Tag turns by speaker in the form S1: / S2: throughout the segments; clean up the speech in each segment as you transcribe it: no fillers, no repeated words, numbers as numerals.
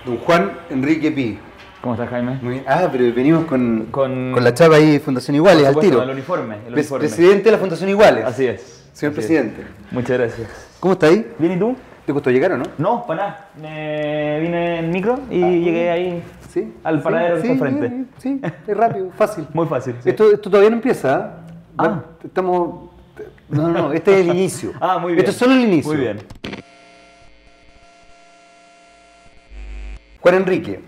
S1: Don Juan Enrique Pi.
S2: ¿Cómo estás, Jaime?
S1: Muy bien. Ah, pero venimos con
S2: Con-
S1: la chapa ahí, Fundación Iguales,
S2: Por
S1: al
S2: supuesto,
S1: tiro.
S2: el uniforme.
S1: Presidente de la Fundación Iguales.
S2: Así es.
S1: Señor
S2: Así es.
S1: presidente.
S2: Muchas gracias.
S1: ¿Cómo está ahí?
S2: ¿Bien y tú?
S1: ¿Te costó llegar o no?
S2: No, para nada. Me vine en micro y llegué ahí
S1: ¿Sí?
S2: al paradero que está enfrente.
S1: Sí, es rápido, fácil.
S2: Muy fácil. Sí.
S1: Esto todavía no empieza. ¿Ah?
S2: Ah.
S1: Estamos... No, este es el inicio.
S2: Ah, muy bien.
S1: Esto es solo el inicio.
S2: Muy bien.
S1: Juan Enrique,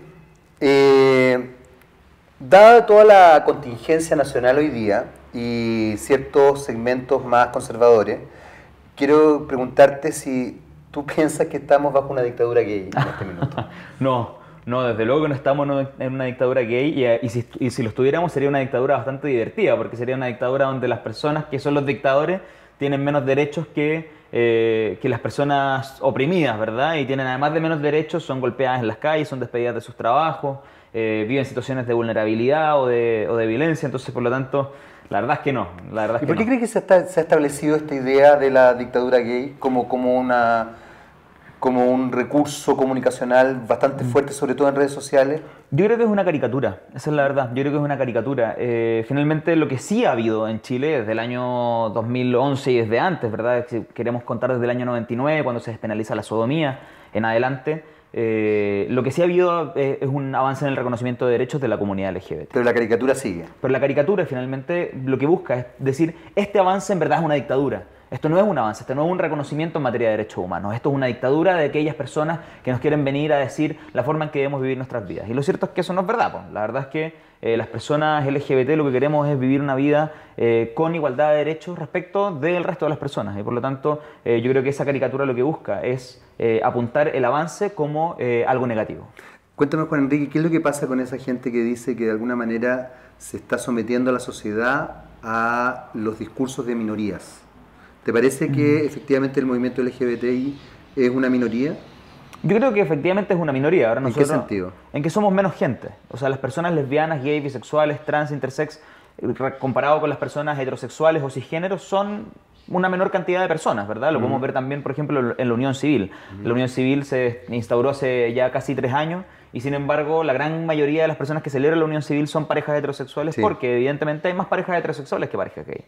S1: dada toda la contingencia nacional hoy día y ciertos segmentos más conservadores, quiero preguntarte si tú piensas que estamos bajo una dictadura gay en este minuto.
S2: No, desde luego que no estamos en una dictadura gay y si lo estuviéramos sería una dictadura bastante divertida, porque sería una dictadura donde las personas que son los dictadores tienen menos derechos que las personas oprimidas, ¿verdad? Y tienen además de menos derechos, son golpeadas en las calles, son despedidas de sus trabajos, viven situaciones de vulnerabilidad o de violencia, entonces por lo tanto, la verdad es que no. La verdad es
S1: ¿Y
S2: que
S1: por qué
S2: no.
S1: crees que se ha establecido esta idea de la dictadura gay como un recurso comunicacional bastante fuerte, sobre todo en redes sociales?
S2: Yo creo que es una caricatura, esa es la verdad, yo creo que es una caricatura. Finalmente lo que sí ha habido en Chile desde el año 2011 y desde antes, ¿verdad? Si queremos contar desde el año 99, cuando se despenaliza la sodomía en adelante, lo que sí ha habido es un avance en el reconocimiento de derechos de la comunidad LGBT.
S1: Pero la caricatura sigue.
S2: Pero la caricatura finalmente lo que busca es decir, este avance en verdad es una dictadura. Esto no es un avance, esto no es un reconocimiento en materia de derechos humanos. Esto es una dictadura de aquellas personas que nos quieren venir a decir la forma en que debemos vivir nuestras vidas. Y lo cierto es que eso no es verdad, pues. La verdad es que las personas LGBT lo que queremos es vivir una vida con igualdad de derechos respecto del resto de las personas. Y por lo tanto, yo creo que esa caricatura lo que busca es apuntar el avance como algo negativo.
S1: Cuéntame, Juan Enrique, ¿qué es lo que pasa con esa gente que dice que de alguna manera se está sometiendo a la sociedad a los discursos de minorías? ¿Te parece que efectivamente el movimiento LGBTI es una minoría?
S2: Yo creo que efectivamente es una minoría. Ahora
S1: ¿En qué sentido?
S2: En que somos menos gente. O sea, las personas lesbianas, gays, bisexuales, trans, intersex, comparado con las personas heterosexuales o cisgéneros, son una menor cantidad de personas, ¿verdad? Lo podemos ver también, por ejemplo, en la unión civil. La unión civil se instauró hace ya casi 3 años y, sin embargo, la gran mayoría de las personas que celebran la unión civil son parejas heterosexuales,
S1: Sí.
S2: Porque, evidentemente, hay más parejas heterosexuales que parejas gay.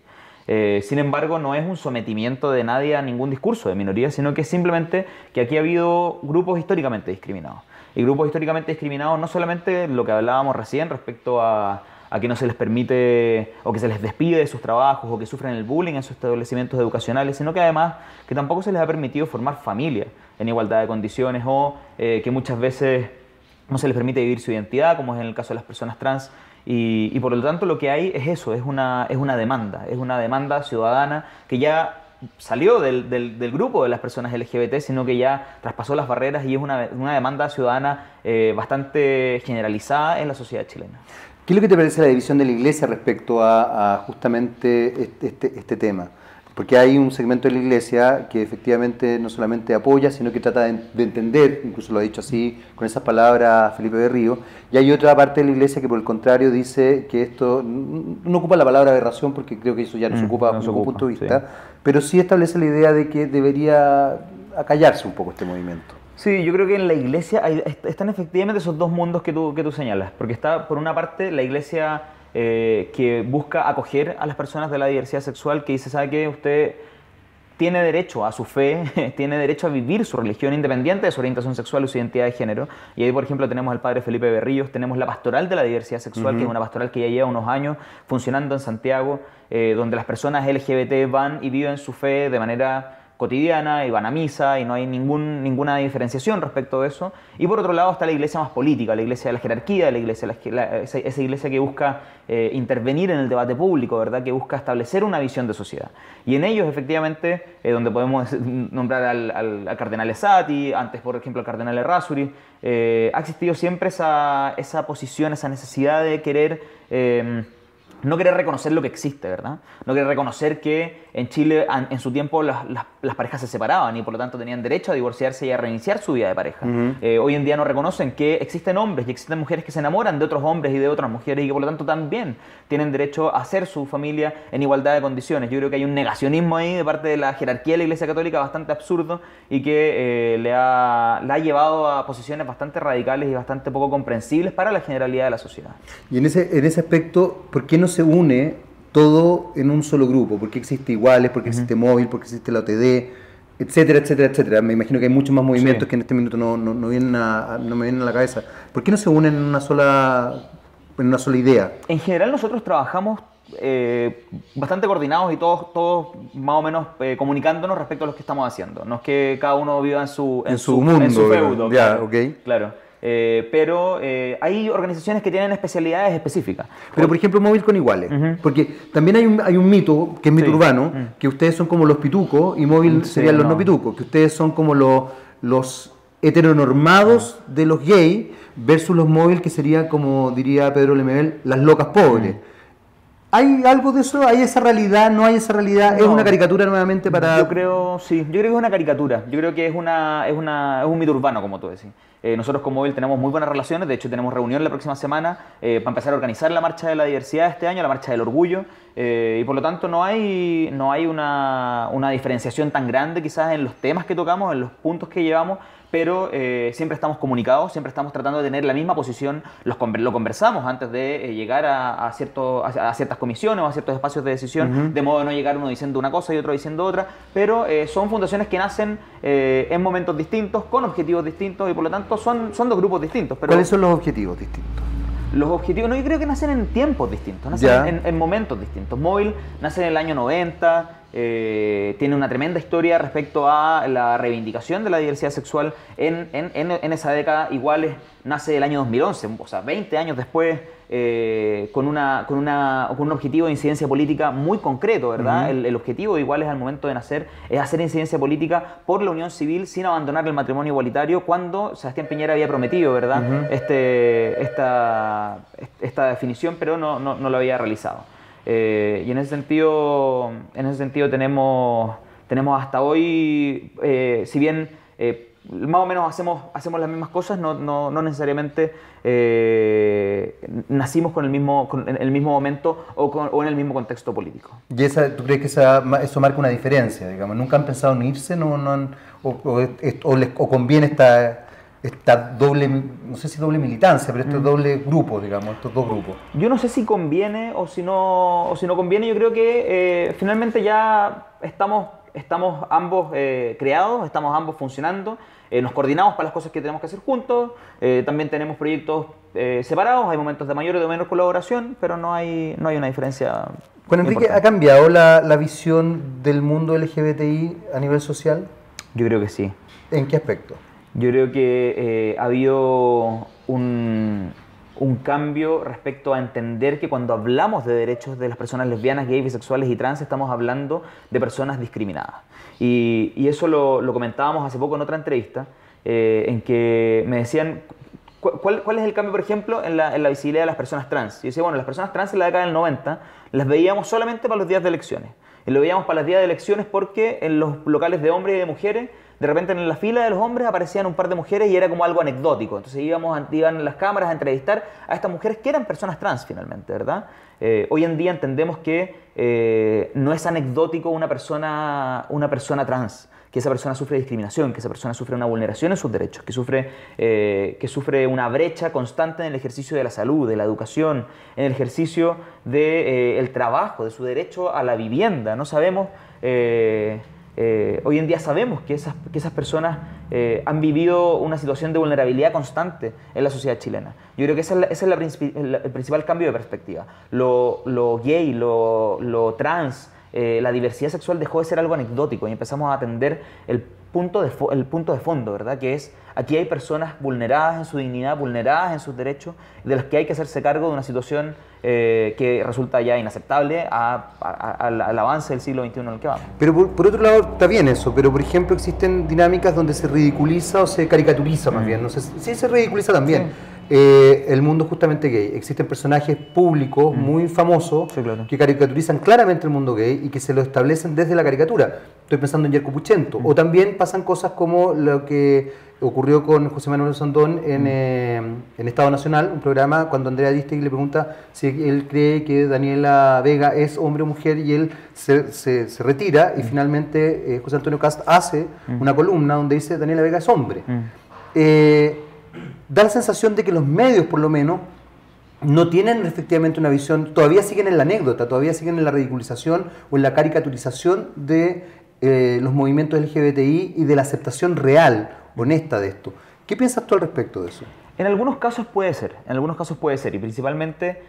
S2: Sin embargo, no es un sometimiento de nadie a ningún discurso de minoría, sino que simplemente que aquí ha habido grupos históricamente discriminados. Y grupos históricamente discriminados no solamente lo que hablábamos recién respecto a que no se les permite o que se les despide de sus trabajos o que sufren el bullying en sus establecimientos educacionales, sino que además que tampoco se les ha permitido formar familia en igualdad de condiciones o que muchas veces no se les permite vivir su identidad, como es en el caso de las personas trans. Y por lo tanto lo que hay es eso, es una demanda ciudadana que ya salió del grupo de las personas LGBT, sino que ya traspasó las barreras y es una demanda ciudadana bastante generalizada en la sociedad chilena.
S1: ¿Qué es lo que te parece la división de la Iglesia respecto a justamente este tema? Porque hay un segmento de la Iglesia que efectivamente no solamente apoya, sino que trata de entender, incluso lo ha dicho así con esas palabras Felipe Berrío, y hay otra parte de la Iglesia que por el contrario dice que esto, no ocupa la palabra aberración porque creo que eso ya no se ocupa desde ningún punto de vista,
S2: sí.
S1: Pero sí establece la idea de que debería acallarse un poco este movimiento.
S2: Sí, yo creo que en la iglesia están efectivamente esos dos mundos que tú señalas, porque está por una parte la iglesia que busca acoger a las personas de la diversidad sexual, que dice, ¿sabe qué? Usted tiene derecho a su fe, tiene derecho a vivir su religión independiente de su orientación sexual o su identidad de género. Y ahí, por ejemplo, tenemos al padre Felipe Berríos, tenemos la pastoral de la diversidad sexual, que es una pastoral que ya lleva unos años funcionando en Santiago, donde las personas LGBT van y viven su fe de manera cotidiana y van a misa y no hay ninguna diferenciación respecto de eso. Y por otro lado está la iglesia más política, la iglesia de la jerarquía, esa iglesia que busca intervenir en el debate público, ¿verdad? Que busca establecer una visión de sociedad. Y en ellos, efectivamente, donde podemos nombrar al cardenal Esati, antes, por ejemplo, al cardenal Errázuriz, ha existido siempre esa posición, esa necesidad de querer no querer reconocer lo que existe, ¿verdad? No querer reconocer que en Chile en su tiempo las parejas se separaban y por lo tanto tenían derecho a divorciarse y a reiniciar su vida de pareja. Hoy en día no reconocen que existen hombres y existen mujeres que se enamoran de otros hombres y de otras mujeres y que por lo tanto también tienen derecho a hacer su familia en igualdad de condiciones. Yo creo que hay un negacionismo ahí de parte de la jerarquía de la Iglesia Católica bastante absurdo y que la ha llevado a posiciones bastante radicales y bastante poco comprensibles para la generalidad de la sociedad.
S1: Y en ese aspecto, ¿por qué no se une todo en un solo grupo? ¿Por qué existe Iguales? ¿Por qué existe Móvil? ¿Por qué existe la OTD? Etcétera, etcétera, etcétera. Me imagino que hay muchos más movimientos que en este minuto no me vienen a la cabeza. ¿Por qué no se unen en una sola idea?
S2: En general nosotros trabajamos bastante coordinados y todos más o menos comunicándonos respecto a lo que estamos haciendo. No es que cada uno viva en su
S1: mundo,
S2: en su feudo.
S1: Ya,
S2: claro,
S1: okay.
S2: Claro. Pero hay organizaciones que tienen especialidades específicas.
S1: Pero por ejemplo Móvil con Iguales, porque también hay un mito, que es mito urbano, que ustedes son como los pitucos y Móvil serían los no pitucos, que ustedes son como los heteronormados de los gays versus los Móvil que serían, como diría Pedro Lemebel, las locas pobres. ¿Hay algo de eso? ¿Hay esa realidad? ¿No hay esa realidad? ¿Es una caricatura nuevamente para...?
S2: Yo creo que es una caricatura. Yo creo que es un mito urbano, como tú decís. Nosotros con Móvil tenemos muy buenas relaciones, de hecho tenemos reunión la próxima semana para empezar a organizar la Marcha de la Diversidad este año, la Marcha del Orgullo, y por lo tanto no hay una diferenciación tan grande quizás en los temas que tocamos, en los puntos que llevamos, pero siempre estamos comunicados, siempre estamos tratando de tener la misma posición, lo conversamos antes de llegar a ciertas comisiones o a ciertos espacios de decisión, de modo de no llegar uno diciendo una cosa y otro diciendo otra, pero son fundaciones que nacen en momentos distintos, con objetivos distintos y por lo tanto son dos grupos distintos. Pero
S1: ¿cuáles son los objetivos distintos?
S2: Los objetivos, no, yo creo que nacen en tiempos distintos, nacen en momentos distintos. Móvil nace en el año 90, tiene una tremenda historia respecto a la reivindicación de la diversidad sexual en esa década. Iguales nace el año 2011, o sea, 20 años después, con un objetivo de incidencia política muy concreto, ¿verdad? El objetivo de Iguales al momento de nacer es hacer incidencia política por la unión civil sin abandonar el matrimonio igualitario cuando Sebastián Piñera había prometido, ¿verdad? Esta definición, pero no lo había realizado. Y en ese sentido tenemos hasta hoy, si bien más o menos hacemos las mismas cosas, no necesariamente nacimos en el mismo momento o en el mismo contexto político.
S1: ¿Y tú crees que eso marca una diferencia? Digamos? ¿Nunca han pensado en irse? ¿O les conviene esta doble, no sé si doble militancia, pero este doble grupo, digamos, estos dos grupos?
S2: Yo no sé si conviene o si no conviene. Yo creo que finalmente ya estamos ambos creados, estamos ambos funcionando, nos coordinamos para las cosas que tenemos que hacer juntos, también tenemos proyectos separados, hay momentos de mayor o de menor colaboración, pero no hay una diferencia.
S1: Juan Enrique, ¿ha cambiado la visión del mundo LGBTI a nivel social?
S2: Yo creo que sí.
S1: ¿En qué aspecto?
S2: Yo creo que ha habido un cambio respecto a entender que cuando hablamos de derechos de las personas lesbianas, gays, bisexuales y trans, estamos hablando de personas discriminadas. Y eso lo comentábamos hace poco en otra entrevista, en que me decían, ¿cuál es el cambio, por ejemplo, en la visibilidad de las personas trans? Y yo decía, bueno, las personas trans en la década del 90 las veíamos solamente para los días de elecciones. Y lo veíamos para los días de elecciones porque en los locales de hombres y de mujeres, de repente en la fila de los hombres aparecían un par de mujeres y era como algo anecdótico. Entonces iban las cámaras a entrevistar a estas mujeres que eran personas trans finalmente, ¿verdad? Hoy en día entendemos que no es anecdótico una persona trans, que esa persona sufre discriminación, que esa persona sufre una vulneración en sus derechos, que sufre una brecha constante en el ejercicio de la salud, de la educación, en el ejercicio del trabajo, de su derecho a la vivienda. No sabemos... hoy en día sabemos que esas personas han vivido una situación de vulnerabilidad constante en la sociedad chilena. Yo creo que ese es el principal cambio de perspectiva. Lo gay, lo trans, la diversidad sexual dejó de ser algo anecdótico y empezamos a atender el punto de fondo, ¿verdad? Que es, aquí hay personas vulneradas en su dignidad, vulneradas en sus derechos, de las que hay que hacerse cargo de una situación que resulta ya inaceptable al avance del siglo XXI en el que vamos.
S1: Pero por otro lado está bien eso, pero por ejemplo existen dinámicas donde se ridiculiza o se caricaturiza más bien, no sé si se ridiculiza también. el mundo justamente gay. Existen personajes públicos muy famosos
S2: Sí, claro.
S1: que caricaturizan claramente el mundo gay y que se lo establecen desde la caricatura. Estoy pensando en Yerko Puchento. O también pasan cosas como lo que ocurrió con José Manuel Sandón en Estado Nacional, un programa cuando Andrea Distegui le pregunta si él cree que Daniela Vega es hombre o mujer, y él se retira y finalmente José Antonio Cast hace una columna donde dice Daniela Vega es hombre. Da la sensación de que los medios, por lo menos, no tienen efectivamente una visión, todavía siguen en la anécdota, todavía siguen en la ridiculización o en la caricaturización de los movimientos LGBTI y de la aceptación real, honesta de esto. ¿Qué piensas tú al respecto de eso?
S2: En algunos casos puede ser, y principalmente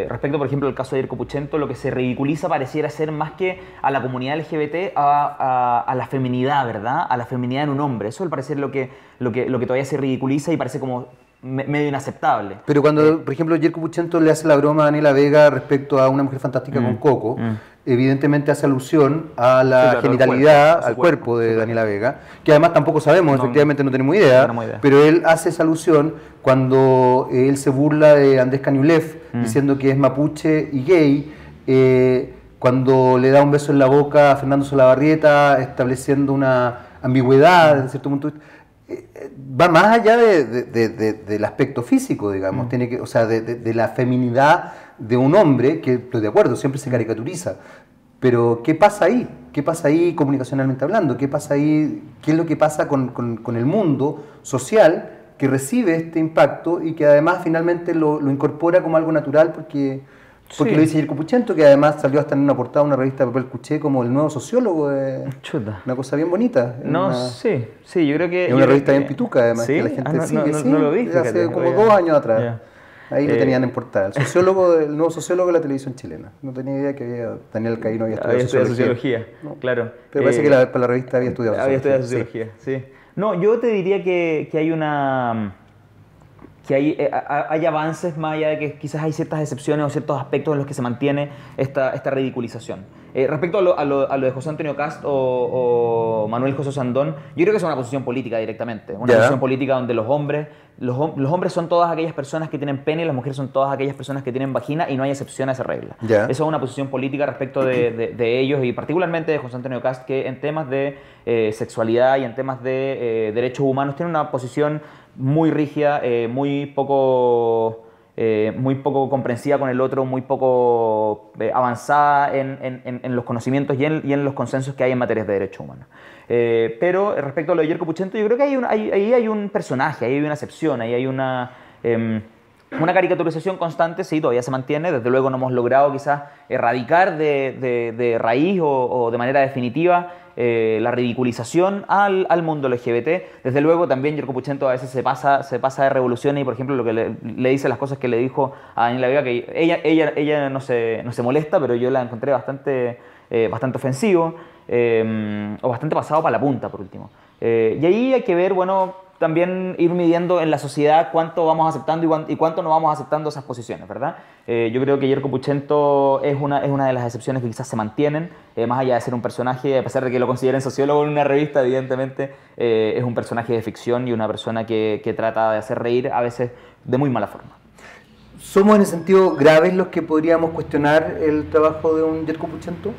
S2: respecto, por ejemplo, al caso de Yerko Puchento, lo que se ridiculiza pareciera ser más que a la comunidad LGBT, a la feminidad, ¿verdad? A la feminidad en un hombre. Eso al parecer lo que todavía se ridiculiza y parece como medio inaceptable.
S1: Pero cuando, por ejemplo, Yerko Puchento le hace la broma a Daniela Vega respecto a Una Mujer Fantástica con Coco, evidentemente hace alusión a la
S2: claro,
S1: genitalidad,
S2: al cuerpo,
S1: de
S2: sí,
S1: Daniela Vega, que además tampoco sabemos, efectivamente no tenemos idea, pero él hace esa alusión cuando él se burla de Andrés Cañulev, diciendo que es mapuche y gay, cuando le da un beso en la boca a Fernando Solabarrieta, estableciendo una ambigüedad, desde cierto punto de vista. Va más allá del aspecto físico, digamos, tiene que, o sea, de la feminidad de un hombre, que estoy de acuerdo, siempre se caricaturiza, pero ¿qué pasa ahí? ¿Qué pasa ahí comunicacionalmente hablando? ¿Qué pasa ahí? ¿Qué es lo que pasa con el mundo social que recibe este impacto y que además finalmente lo incorpora como algo natural porque lo dice Yerko Puchento, que además salió hasta en una portada de una revista de papel cuché como el nuevo sociólogo de...
S2: Chuta.
S1: Una cosa bien bonita.
S2: Sí, yo creo que...
S1: Es una revista bien pituca, además,
S2: ¿sí?
S1: que la gente sigue.
S2: No lo vi,
S1: hace
S2: fíjate,
S1: como 2 años atrás.
S2: Yeah.
S1: Ahí lo tenían en portada. El nuevo sociólogo de la televisión chilena. No tenía idea que Daniel Caíno había estudiado sociología.
S2: No. Claro.
S1: Pero parece que para la revista había estudiado sociología.
S2: Había estudiado sociología, sí. No, yo te diría que hay una... que hay avances más allá de que quizás hay ciertas excepciones o ciertos aspectos en los que se mantiene esta ridiculización. Respecto a lo de José Antonio Cast o Manuel José Sandón, yo creo que es una posición política directamente. Una posición política donde los hombres son todas aquellas personas que tienen pene y las mujeres son todas aquellas personas que tienen vagina y no hay excepción a esa regla. Eso es una posición política respecto de ellos y particularmente de José Antonio Cast, que en temas de sexualidad y en temas de derechos humanos tiene una posición muy rígida, muy poco comprensiva con el otro, muy poco avanzada en los conocimientos y en los consensos que hay en materias de derechos humanos. Pero respecto a lo de Yerko Puchento, yo creo que ahí hay un personaje, ahí hay una excepción, ahí hay una caricaturización constante, sí, todavía se mantiene. Desde luego no hemos logrado quizás erradicar de raíz o de manera definitiva la ridiculización al mundo LGBT. Desde luego también Yerko Puchento a veces se pasa de revoluciones y, por ejemplo, lo que le dice, las cosas que le dijo a Daniela Vega, que ella no se molesta, pero yo la encontré bastante ofensivo o bastante pasado para la punta, por último. Y ahí hay que ver, bueno, también ir midiendo en la sociedad cuánto vamos aceptando y cuánto no vamos aceptando esas posiciones, ¿verdad? Yo creo que Yerko Puchento es una de las excepciones que quizás se mantienen, más allá de ser un personaje, a pesar de que lo consideren sociólogo en una revista, evidentemente, es un personaje de ficción y una persona que trata de hacer reír a veces de muy mala forma.
S1: ¿Somos en ese sentido graves los que podríamos cuestionar el trabajo de un Yerko Puchento?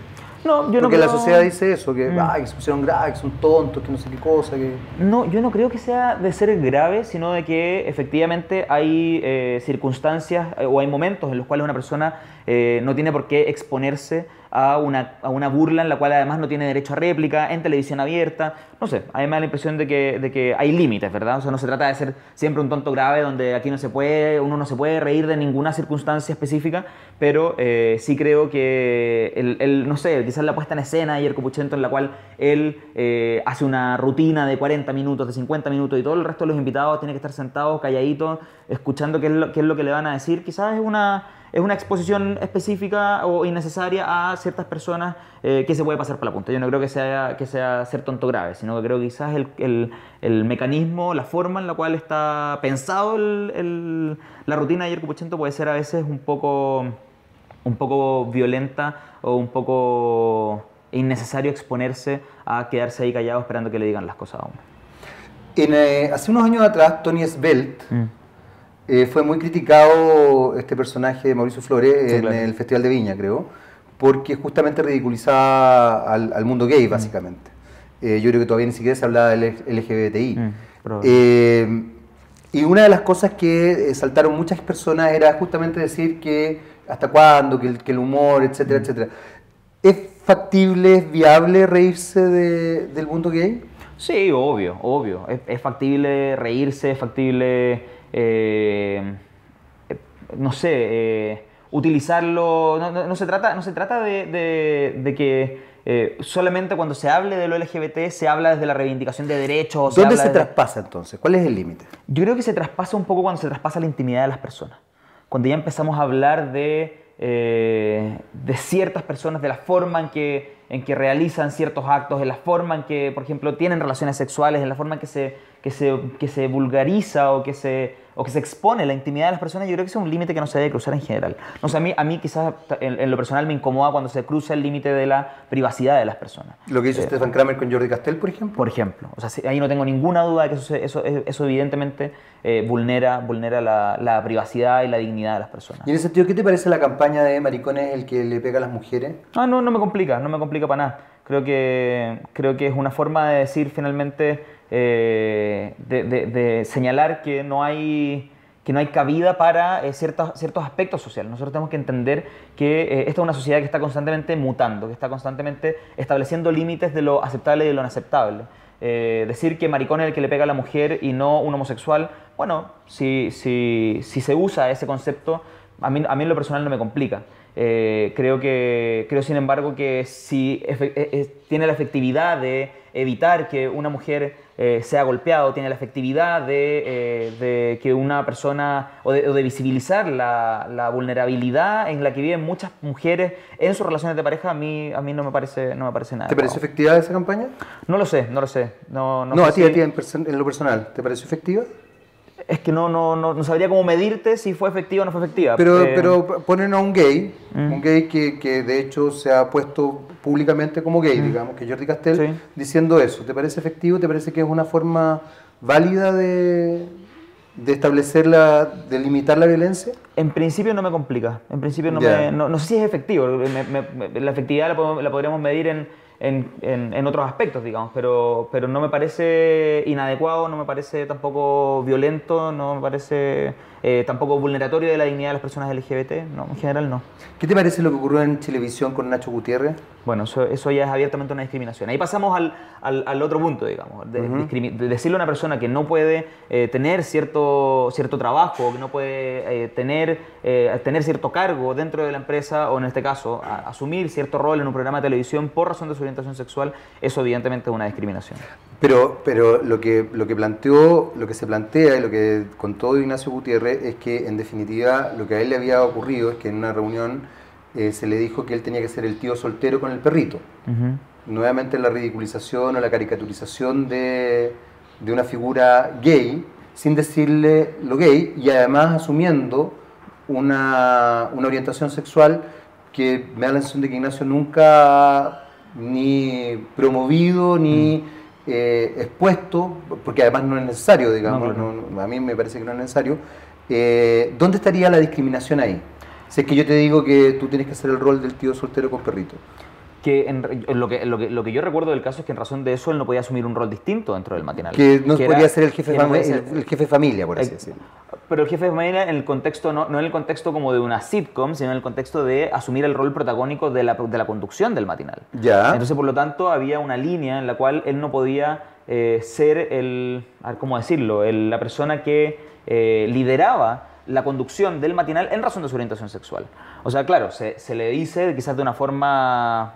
S2: No, yo
S1: Porque
S2: no creo...
S1: la sociedad dice eso, que se pusieron graves, que son tontos, que no sé qué cosa.
S2: No, yo no creo que sea de ser grave, sino de que efectivamente hay circunstancias o hay momentos en los cuales una persona no tiene por qué exponerse a una burla en la cual además no tiene derecho a réplica, en televisión abierta. No sé, a mí me da la impresión de que hay límites, ¿verdad? O sea, no se trata de ser siempre un tonto grave donde aquí uno no se puede reír de ninguna circunstancia específica, pero sí creo que no sé, quizás la puesta en escena de Yerko Puchento en la cual él hace una rutina de 40 minutos, de 50 minutos y todo el resto de los invitados tiene que estar sentados, calladitos, escuchando qué es lo que le van a decir, quizás es una exposición específica o innecesaria a ciertas personas que se puede pasar por la punta. Yo no creo que sea ser tonto grave, sino que creo que quizás el mecanismo, la forma en la cual está pensado la rutina de Yerko Puchento puede ser a veces un poco violenta o un poco innecesario exponerse a quedarse ahí callado esperando que le digan las cosas a uno.
S1: Hace unos años atrás, Tony Svelte Fue muy criticado este personaje de Mauricio Flores
S2: Sí,
S1: en
S2: claro.
S1: el Festival de Viña, creo, porque justamente ridiculizaba al mundo gay, básicamente. Yo creo que todavía ni siquiera se hablaba del LGBTI.
S2: Probable.
S1: Y una de las cosas que saltaron muchas personas era justamente decir que hasta cuándo, que el humor, etcétera, etcétera. ¿Es factible, es viable reírse del mundo gay?
S2: Sí, obvio, obvio. Es factible reírse, es factible, no sé, utilizarlo. No se trata de que solamente cuando se hable de lo LGBT se habla desde la reivindicación de derechos.
S1: ¿Dónde se
S2: habla desde-
S1: traspasa entonces? ¿Cuál es el límite?
S2: Yo creo que se traspasa un poco cuando se traspasa la intimidad de las personas. Cuando ya empezamos a hablar de ciertas personas, de la forma en que realizan ciertos actos, en la forma en que, por ejemplo, tienen relaciones sexuales, en la forma en que se vulgariza o que se expone la intimidad de las personas, yo creo que ese es un límite que no se debe cruzar en general. No sé, a mí quizás en lo personal me incomoda cuando se cruza el límite de la privacidad de las personas.
S1: Lo que hizo Stefan Kramer con Jordi Castell, por ejemplo.
S2: Por ejemplo, o sea, ahí no tengo ninguna duda de que eso evidentemente vulnera la privacidad y la dignidad de las personas.
S1: Y en ese sentido, ¿qué te parece la campaña de maricones el que le pega a las mujeres?
S2: No me complica para nada. Creo que es una forma de decir finalmente, de señalar que no hay cabida para ciertos aspectos sociales. Nosotros tenemos que entender que esta es una sociedad que está constantemente mutando, que está constantemente estableciendo límites de lo aceptable y de lo inaceptable. Decir que maricón es el que le pega a la mujer y no un homosexual, bueno, si se usa ese concepto, a mí en lo personal no me complica. Creo sin embargo que si tiene la efectividad de evitar que una mujer sea golpeada, o tiene la efectividad de que una persona, o de visibilizar la vulnerabilidad en la que viven muchas mujeres en sus relaciones de pareja, a mí no me parece nada.
S1: ¿Te pareció efectiva esa campaña?
S2: No lo sé. No sé
S1: A ti
S2: si-
S1: en lo personal, ¿te pareció efectiva?
S2: Es que no sabría cómo medirte si fue efectiva o no fue efectiva.
S1: Pero ponen a un gay que de hecho se ha puesto públicamente como gay, digamos, que Jordi Castell,
S2: Sí.
S1: diciendo eso. ¿Te parece efectivo? ¿Te parece que es una forma válida de establecer de limitar la violencia?
S2: En principio no me complica. En principio
S1: Ya.
S2: no sé si es efectivo. La efectividad la podríamos medir en otros aspectos, digamos, pero no me parece inadecuado, no me parece tampoco violento, no me parece tampoco vulneratorio de la dignidad de las personas LGBT. No, en general no.
S1: ¿Qué te parece lo que ocurrió en Chilevisión con Nacho Gutiérrez?
S2: Bueno, eso ya es abiertamente una discriminación. Ahí pasamos al otro punto, digamos, de decirle a una persona que no puede tener cierto trabajo, que no puede tener cierto cargo dentro de la empresa, o en este caso, asumir cierto rol en un programa de televisión por razón de su orientación sexual, eso evidentemente es una discriminación.
S1: Pero lo que se plantea y lo que contó Ignacio Gutiérrez es que en definitiva lo que a él le había ocurrido es que en una reunión se le dijo que él tenía que ser el tío soltero con el perrito. Nuevamente la ridiculización o la caricaturización de una figura gay sin decirle lo gay, y además asumiendo una orientación sexual que me da la sensación de que Ignacio nunca ha ni promovido ni expuesto, porque además no es necesario, digamos.
S2: No, claro.
S1: A mí me parece que no es necesario. ¿Dónde estaría la discriminación ahí? Si es que yo te digo que tú tienes que hacer el rol del tío soltero con perrito.
S2: Que lo que yo recuerdo del caso es que en razón de eso él no podía asumir un rol distinto dentro del matinal.
S1: Que no podría
S2: era-
S1: ser el jefe,
S2: que no podía ser-
S1: el jefe de familia, por así decirlo.
S2: Pero el jefe de familia en el contexto, no en el contexto como de una sitcom, sino en el contexto de asumir el rol protagónico de la conducción del matinal.
S1: Ya.
S2: Entonces, por lo tanto, había una línea en la cual él no podía ser ¿cómo decirlo? La persona que lideraba la conducción del matinal en razón de su orientación sexual. O sea, claro, se le dice quizás de una forma...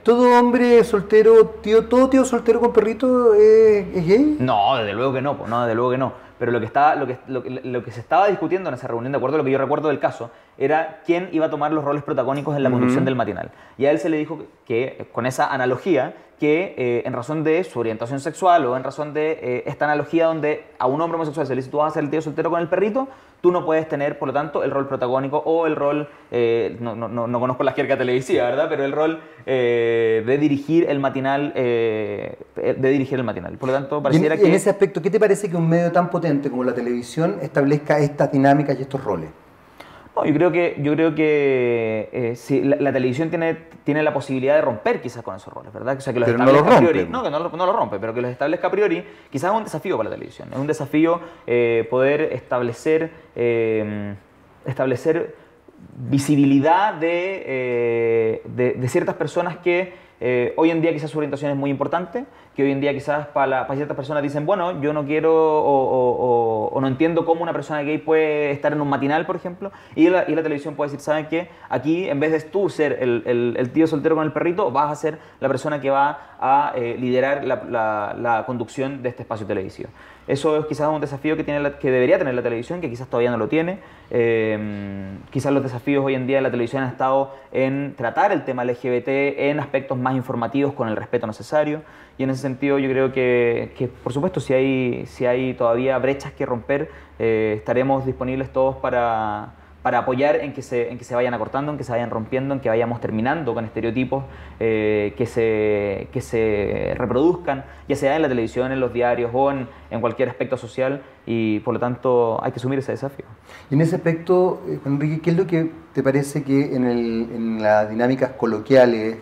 S1: ¿Todo hombre soltero, todo tío soltero con perrito es gay?
S2: No, desde luego que no, pues, no, desde luego que no. Pero lo que se estaba discutiendo en esa reunión, de acuerdo a lo que yo recuerdo del caso, era quién iba a tomar los roles protagónicos en la conducción del matinal. Y a él se le dijo que, con esa analogía, que en razón de su orientación sexual o en razón de esta analogía donde a un hombre homosexual se le dice tú vas a ser el tío soltero con el perrito, tú no puedes tener, por lo tanto, el rol protagónico o el rol, no conozco la jerga televisiva, ¿verdad? Pero el rol de dirigir el matinal, Por lo tanto, pareciera
S1: en ese aspecto, ¿qué te parece que un medio tan potente como la televisión establezca estas dinámicas y estos roles?
S2: No, yo creo que sí, la televisión tiene la posibilidad de romper quizás con esos roles, ¿verdad? O sea, que los
S1: pero no lo rompe.
S2: A priori, no, que no lo rompe, pero que los establezca a priori, quizás es un desafío para la televisión. Es un desafío poder establecer visibilidad de ciertas personas que hoy en día quizás su orientación es muy importante, que hoy en día quizás para ciertas personas dicen, bueno, yo no quiero o no entiendo cómo una persona gay puede estar en un matinal, por ejemplo, y la televisión puede decir, ¿saben qué? Aquí, en vez de tú ser el tío soltero con el perrito, vas a ser la persona que va a liderar la conducción de este espacio televisivo. Eso es quizás un desafío que debería tener la televisión, que quizás todavía no lo tiene. Quizás los desafíos hoy en día de la televisión han estado en tratar el tema LGBT en aspectos más informativos con el respeto necesario. Y en ese sentido yo creo que por supuesto, si hay todavía brechas que romper, estaremos disponibles todos para apoyar en que se vayan acortando, en que se vayan rompiendo, en que vayamos terminando con estereotipos que se reproduzcan, ya sea en la televisión, en los diarios o en cualquier aspecto social, y por lo tanto hay que asumir ese desafío.
S1: Y en ese aspecto, Juan Enrique, ¿qué es lo que te parece que en las dinámicas coloquiales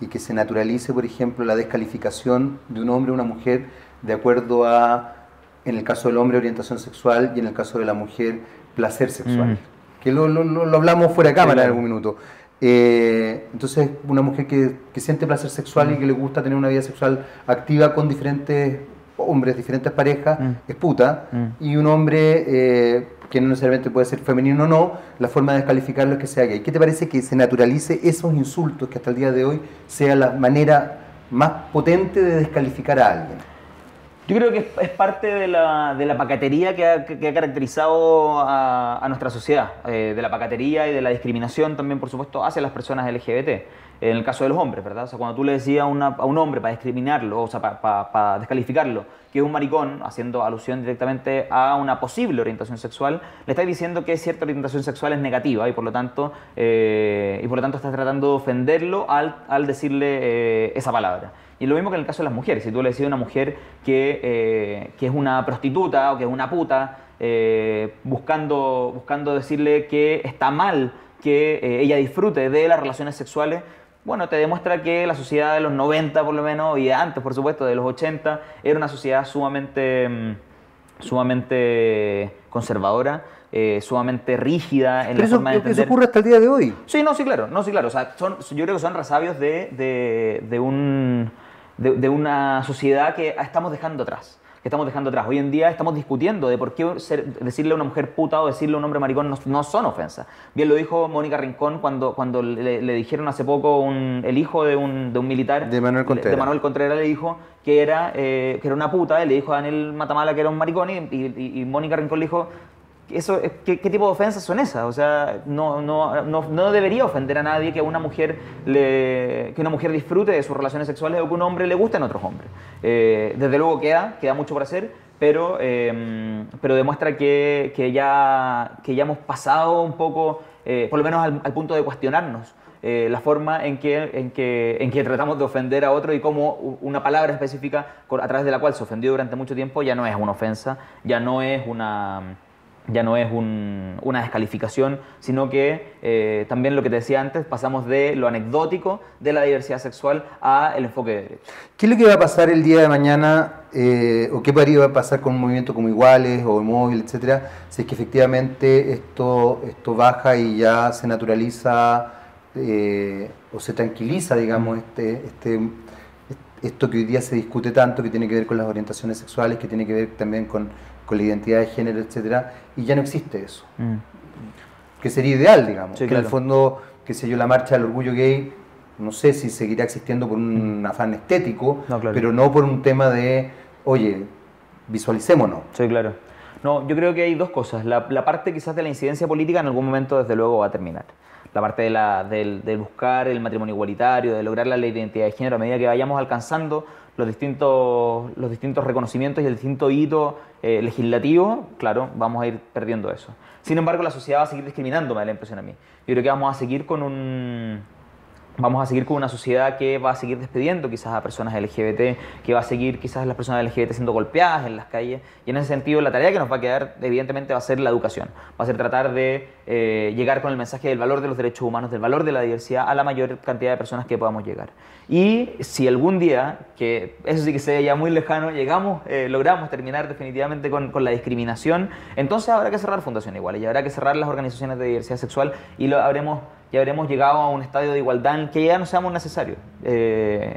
S1: y que se naturalice, por ejemplo, la descalificación de un hombre o una mujer de acuerdo a, en el caso del hombre, orientación sexual y en el caso de la mujer, placer sexual? Que lo hablamos fuera de cámara en algún minuto. Entonces, una mujer que siente placer sexual y que le gusta tener una vida sexual activa con diferentes hombres, diferentes parejas, es puta. Y un hombre que no necesariamente puede ser femenino o no, la forma de descalificarlo es que sea gay. ¿Qué te parece que se naturalice esos insultos que hasta el día de hoy sea la manera más potente de descalificar a alguien?
S2: Yo creo que es parte de la pacatería que ha caracterizado a nuestra sociedad, de la pacatería y de la discriminación también, por supuesto, hacia las personas LGBT. En el caso de los hombres, ¿verdad? O sea, cuando tú le decías a un hombre para discriminarlo, o sea, para descalificarlo, que es un maricón, haciendo alusión directamente a una posible orientación sexual, le estás diciendo que cierta orientación sexual es negativa y por lo tanto estás tratando de ofenderlo al decirle esa palabra. Y lo mismo que en el caso de las mujeres. Si tú le decís a una mujer que es una prostituta o que es una puta, buscando decirle que está mal que ella disfrute de las relaciones sexuales, bueno, te demuestra que la sociedad de los 90 por lo menos, y antes por supuesto de los 80, era una sociedad sumamente conservadora, sumamente rígida en la forma de entender.
S1: Pero eso ocurre hasta el día de hoy.
S2: Sí, sí, claro. O sea, yo creo que son resabios de una sociedad que estamos dejando atrás. Hoy en día estamos discutiendo de por qué decirle a una mujer puta o decirle a un hombre maricón no son ofensas. Bien lo dijo Mónica Rincón cuando le dijeron hace poco el hijo de un militar,
S1: de Manuel
S2: Contreras, le dijo que era una puta, y le dijo a Daniel Matamala que era un maricón, y Mónica Rincón le dijo, ¿qué tipo de ofensas son esas? O sea, no debería ofender a nadie que una mujer disfrute de sus relaciones sexuales o que un hombre le gusten otros hombres. Desde luego queda mucho por hacer, pero demuestra que ya hemos pasado un poco, por lo menos al punto de cuestionarnos la forma en que tratamos de ofender a otro, y cómo una palabra específica a través de la cual se ofendió durante mucho tiempo ya no es una ofensa, ya no es una descalificación, sino que también lo que te decía antes, pasamos de lo anecdótico de la diversidad sexual a el enfoque de derecho.
S1: ¿Qué es lo que va a pasar el día de mañana, o qué podría pasar con un movimiento como Iguales o Móvil, etcétera, si es que efectivamente esto baja y ya se naturaliza o se tranquiliza, digamos, esto que hoy día se discute tanto, que tiene que ver con las orientaciones sexuales, que tiene que ver también con la identidad de género, etcétera, y ya no existe eso? Que sería ideal, digamos,
S2: sí,
S1: que
S2: claro.
S1: en el fondo, qué sé yo, la marcha del orgullo gay, no sé si seguirá existiendo por un afán estético,
S2: no, claro,
S1: pero no por un tema de, oye, visualicémonos.
S2: Sí, claro. No, yo creo que hay dos cosas. La parte quizás de la incidencia política en algún momento desde luego va a terminar. la parte de buscar el matrimonio igualitario, de lograr la ley de identidad de género, a medida que vayamos alcanzando los distintos reconocimientos y el distinto hito legislativo, claro, vamos a ir perdiendo eso. Sin embargo, la sociedad va a seguir discriminando, me da la impresión a mí. Yo creo que vamos a seguir con una sociedad que va a seguir despediendo quizás a personas LGBT, que va a seguir quizás las personas LGBT siendo golpeadas en las calles, y en ese sentido la tarea que nos va a quedar evidentemente va a ser la educación, va a ser tratar de llegar con el mensaje del valor de los derechos humanos, del valor de la diversidad a la mayor cantidad de personas que podamos llegar. Y si algún día, que eso sí que se ve ya muy lejano, logramos terminar definitivamente con la discriminación, entonces habrá que cerrar Fundación Iguales y habrá que cerrar las organizaciones de diversidad sexual y ya habremos llegado a un estadio de igualdad en el que ya no seamos necesarios.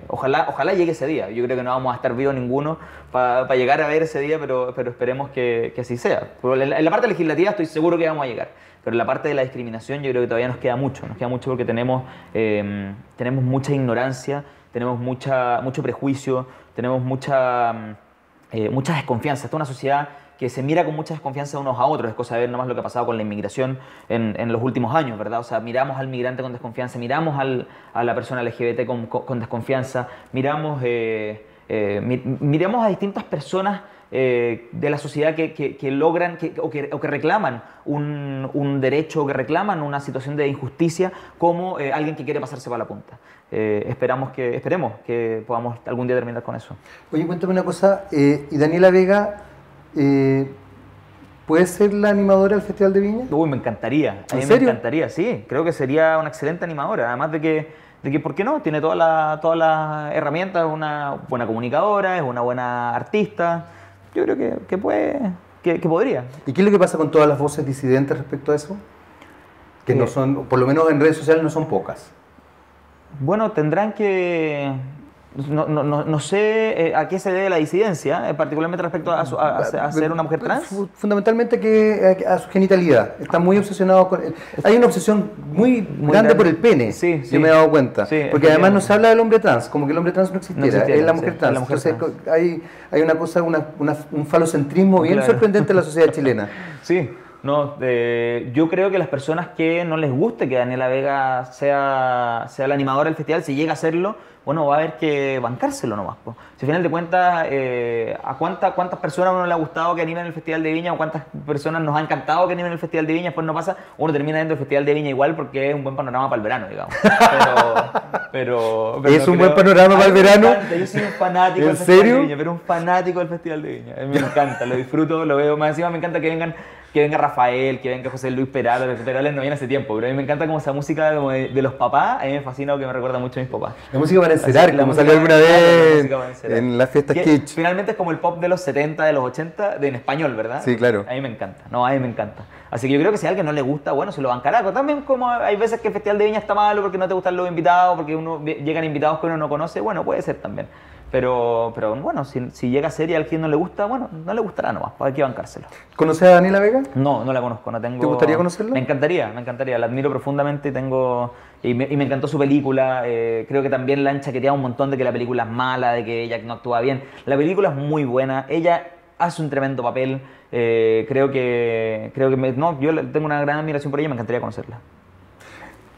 S2: Ojalá llegue ese día. Yo creo que no vamos a estar vivos ninguno para llegar a ver ese día, pero esperemos que así sea. En la parte legislativa estoy seguro que vamos a llegar, pero en la parte de la discriminación yo creo que todavía nos queda mucho porque tenemos mucha ignorancia, tenemos mucho prejuicio, tenemos mucha desconfianza. Esta es una sociedad que se mira con mucha desconfianza unos a otros. Es cosa de ver nomás lo que ha pasado con la inmigración en los últimos años, ¿verdad? O sea, miramos al migrante con desconfianza, miramos a la persona LGBT con desconfianza, miramos a distintas personas de la sociedad que logran o que reclaman un derecho, o que reclaman una situación de injusticia como alguien que quiere pasarse para la punta. Esperemos que podamos algún día terminar con eso.
S1: Oye, cuéntame una cosa, ¿y Daniela Vega puede ser la animadora del Festival de Viña?
S2: Uy, me encantaría. A mí
S1: ¿En serio?
S2: me encantaría, sí. Creo que sería una excelente animadora. Además de que ¿por qué no? Tiene todas las herramientas, es una buena comunicadora, es una buena artista. Yo creo que podría.
S1: ¿Y qué es lo que pasa con todas las voces disidentes respecto a eso? Que no son, por lo menos en redes sociales no son pocas.
S2: Bueno, tendrán que... No sé a qué se debe la disidencia, particularmente respecto a ser una mujer trans.
S1: Fundamentalmente a su genitalidad. Está muy obsesionado con... Hay una obsesión muy grande por el pene,
S2: sí,
S1: yo me he dado cuenta.
S2: Sí,
S1: porque además no se habla del hombre trans, como que el hombre trans no existiera, es la mujer
S2: sí,
S1: trans.
S2: la mujer
S1: Entonces
S2: trans.
S1: hay una cosa, un falocentrismo bien
S2: Claro.
S1: sorprendente en la sociedad chilena.
S2: Sí, no, yo creo que las personas que no les guste que Daniela Vega sea la animadora del festival, si llega a serlo, bueno, va a haber que bancárselo nomás. Po. Si al final de cuentas, ¿a cuántas personas a uno le ha gustado que animen el Festival de Viña o cuántas personas nos ha encantado que animen el Festival de Viña? Después no pasa, uno termina viendo el Festival de Viña igual porque es un buen panorama para el verano, digamos. Pero
S1: ¿Es un buen panorama para el verano?
S2: Yo soy un fanático del Festival de Viña, pero un fanático del Festival de Viña. A mí me encanta, lo disfruto, lo veo. Más encima me encanta que venga Rafael, que venga José Luis Perales. José Perales no viene hace tiempo, pero a mí me encanta como esa música como de los papás. A mí me fascina porque me recuerda mucho a mis papás.
S1: La música para encerar, como salió alguna vez en las fiestas kitsch.
S2: Finalmente es como el pop de los 70, de los 80, en español, ¿verdad?
S1: Sí, claro.
S2: A mí me encanta, a mí me encanta. Así que yo creo que si a alguien no le gusta, bueno, se lo bancará. Pero también como hay veces que el Festival de Viña está malo porque no te gustan los invitados, porque llegan invitados que uno no conoce, bueno, puede ser también. Pero bueno, si llega a ser y a alguien no le gusta, bueno, no le gustará nomás, hay que bancárselo.
S1: ¿Conoces a Daniela Vega?
S2: No la conozco, no tengo...
S1: ¿Te gustaría conocerla?
S2: Me encantaría, la admiro profundamente y me encantó su película. Creo que también la han chaqueteado un montón de que la película es mala, de que ella no actúa bien. La película es muy buena, ella hace un tremendo papel. Yo tengo una gran admiración por ella y me encantaría conocerla.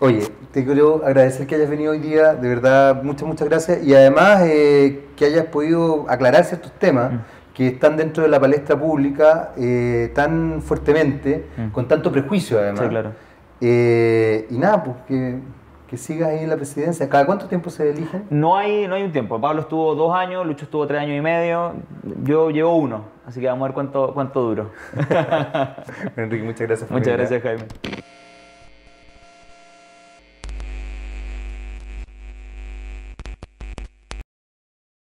S1: Oye, te quiero agradecer que hayas venido hoy día, de verdad, muchas gracias. Y además que hayas podido aclarar ciertos temas que están dentro de la palestra pública tan fuertemente, con tanto prejuicio además.
S2: Sí, claro.
S1: Y nada, pues que sigas ahí en la presidencia. ¿Cada cuánto tiempo se eligen?
S2: No hay un tiempo. Pablo estuvo 2 años, Lucho estuvo 3 años y medio, yo llevo 1, así que vamos a ver cuánto duro.
S1: Enrique, muchas gracias.
S2: Muchas gracias, Jaime.